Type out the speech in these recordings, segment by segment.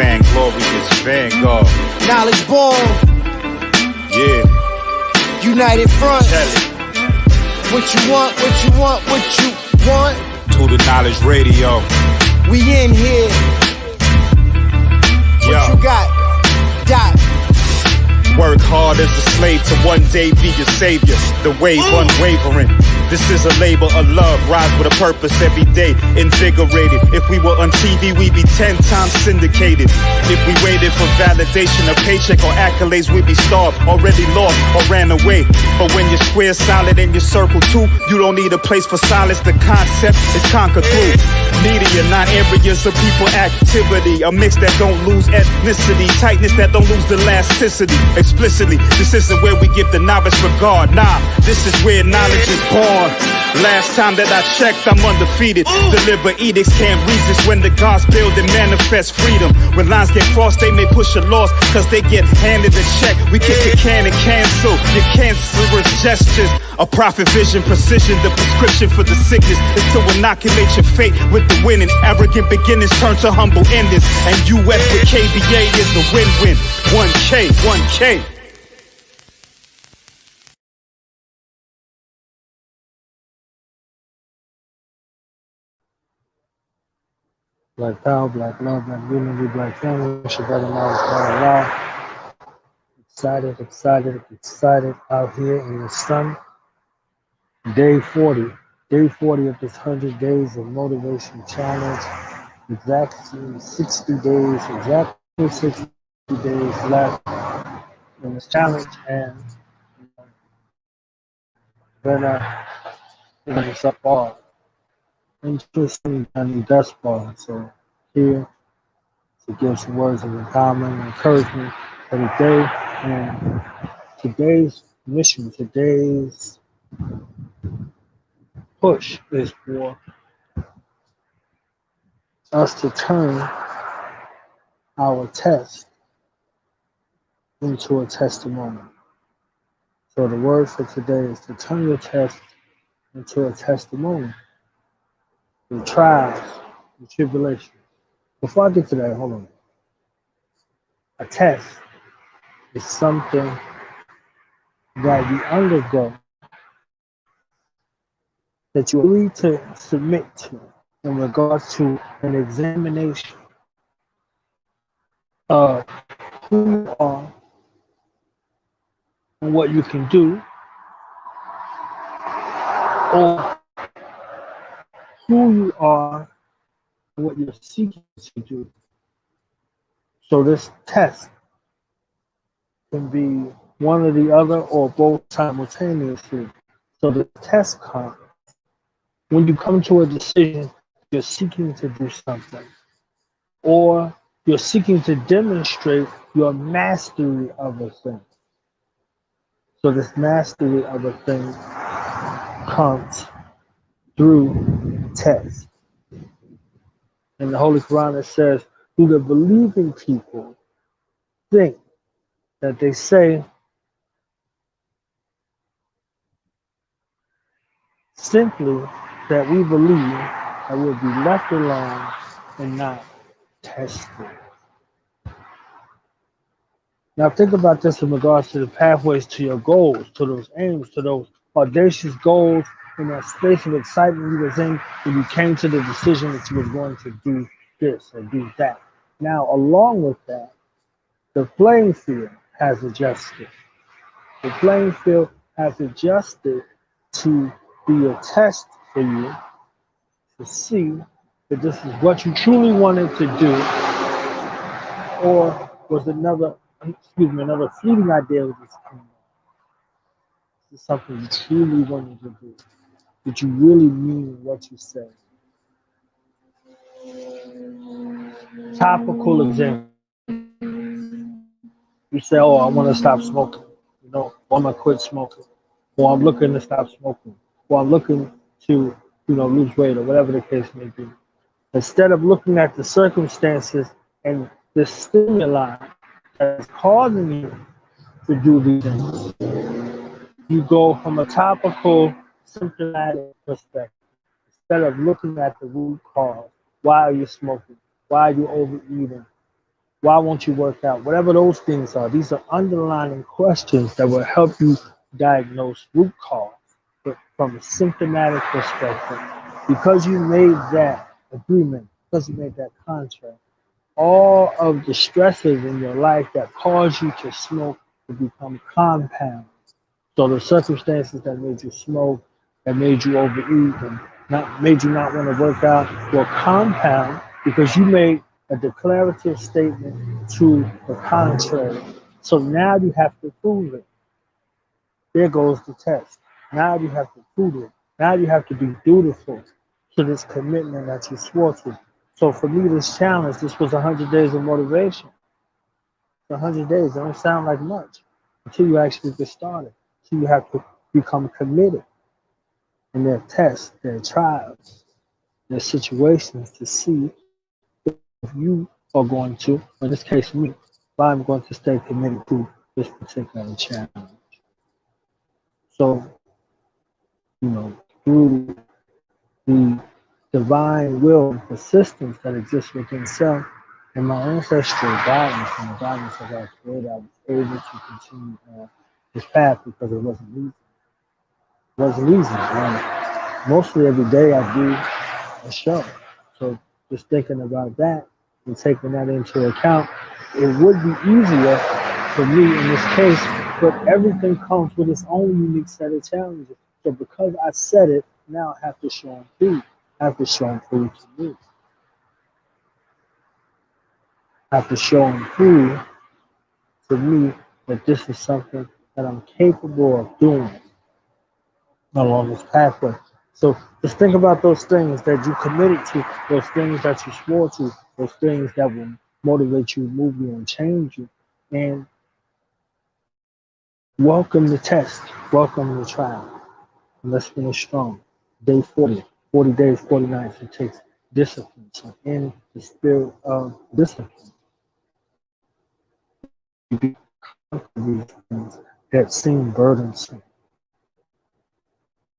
Vanglorious Vanguard. Knowledge born. Yeah. United front. Tell it. What you want, what you want, what you want. To the Knowledge Radio. We in here. What Yo. you got? Dot. Work hard as a slave to one day be your savior. The wave unwavering. This is a labor of love. Rise with a purpose every day. Invigorated. If we were on TV, we'd be 10 times syndicated. If we waited for validation, a paycheck or accolades, we'd be starved, already lost or ran away. But when you're square, solid, and your circle too, you don't need a place for silence. The concept is conquered through media, not areas of people activity. A mix that don't lose ethnicity, tightness that don't lose elasticity. Explicitly, this isn't where we give the novice regard. Nah, this is where knowledge is born. Last time that I checked, I'm undefeated. Deliver edicts, can't resist when the gods build and manifest freedom. When lines get crossed, they may push a loss, cause they get handed a check. We kick the can and cancel your cancerous gestures. A prophet vision, precision, the prescription for the sickness is to inoculate your fate with the winning. Arrogant beginnings turn to humble endings. And US with KBA is a win-win. 1K, 1K. Black power, black love, black unity, black family. It's your brother knowledgebornallah. Excited out here in the sun. Day 40 of this 100 days of motivation challenge. Exactly 60 days left in this challenge, and gonna finish this up all. Interesting and thus far. So here to give some words of empowerment and encouragement for the day. And today's mission, today's push is for us to turn our test into a testimony. So the word for today is to turn your test into a testimony. The trials, the tribulations. Before I get to that, hold on. A test is something that we undergo, that you agree to submit to in regards to an examination of who you are and what you can do, or who you are and what you're seeking to do. So this test can be one or the other or both simultaneously. So the test comes when you come to a decision, you're seeking to do something, or you're seeking to demonstrate your mastery of a thing. So this mastery of a thing comes through test. In the Holy Quran it says, do the believing people think that they say simply that we believe that we'll be left alone and not tested? Now think about this in regards to the pathways to your goals, to those aims, to those audacious goals, in that space of excitement you was in when you came to the decision that you were going to do this or do that. Now, along with that, the playing field has adjusted. The playing field has adjusted to be a test for you to see that this is what you truly wanted to do, or was another fleeting idea that just came up. This is something you truly wanted to do. Did you really mean what you said? Topical example. You say, oh, I want to stop smoking. You know, or I'm going to quit smoking. Or I'm looking to stop smoking. Or I'm looking to, lose weight, or whatever the case may be. Instead of looking at the circumstances and the stimuli that is causing you to do these things, you go from a topical, symptomatic perspective. Instead of looking at the root cause, why are you smoking? Why are you overeating? Why won't you work out? Whatever those things are, these are underlying questions that will help you diagnose root cause. But from a symptomatic perspective, because you made that agreement, because you made that contract, all of the stresses in your life that cause you to smoke will become compounds. So the circumstances that made you smoke, that made you overeat, and made you not want to work out will compound because you made a declarative statement to the contrary. So now you have to prove it. There goes the test. Now you have to prove it. Now you have to be dutiful to this commitment that you swore to. So for me, this challenge, this was 100 days of motivation. 100 days, it don't sound like much until you actually get started. So you have to become committed in their tests, their trials, their situations to see if you are going to, in this case me, if I'm going to stay committed to this particular challenge. So, through the divine will and persistence that exists within self and my ancestral guidance and the guidance of our Creator, I was able to continue on this path because it wasn't easy. It wasn't easy. And mostly every day I do a show. So just thinking about that and taking that into account, it would be easier for me in this case, but everything comes with its own unique set of challenges. So because I said it, now I have to show and prove. I have to show and prove to me. I have to show and prove to me that this is something that I'm capable of doing along this pathway. So just think about those things that you committed to, those things that you swore to, those things that will motivate you, move you, and change you. And welcome the test, welcome the trial. And let's finish strong. Day 40, 40 days, 40 nights, it takes discipline. So in the spirit of discipline, you conquer these things that seem burdensome.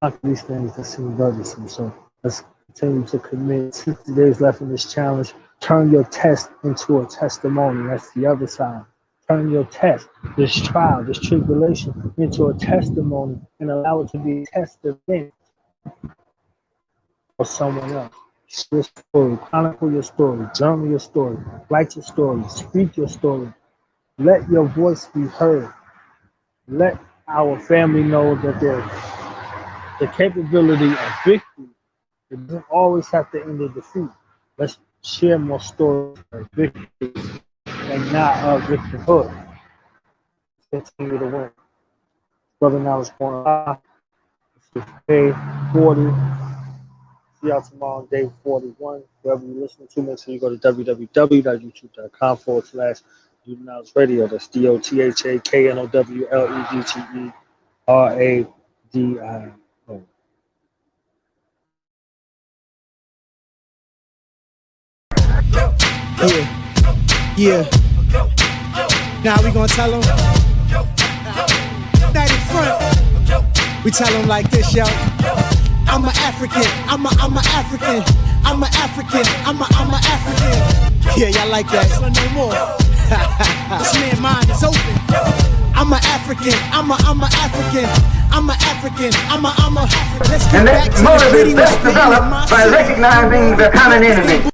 Conquer these things that seem burdensome. So let's continue to commit. 60 days left in this challenge. Turn your test into a testimony. That's the other side. Turn your test, this trial, this tribulation, into a testimony and allow it to be a testament for someone else. Share your story, chronicle your story, journal your story, write your story, speak your story. Let your voice be heard. Let our family know that there's the capability of victory. It doesn't always have to end in defeat. Let's share more stories of victory and not of victimhood. Continue to win. Brother knowledgebornallah. It's day 40. See y'all tomorrow on day 41. Wherever you're listening to, make sure you go to www.youtube.com/knowledge radio. That's DOTHAKNOWLEGTERADIO. Yeah. Now we gonna tell them. That in front. We tell them like this, yo. I'm an African. I'm a African. I'm an African. I'm a African. Yeah, y'all like that? No more. This man's mind is open. I'm an African. I'm a African. I'm an African. I'm a. Let's get And back that to motive the is best developed by recognizing the common enemy.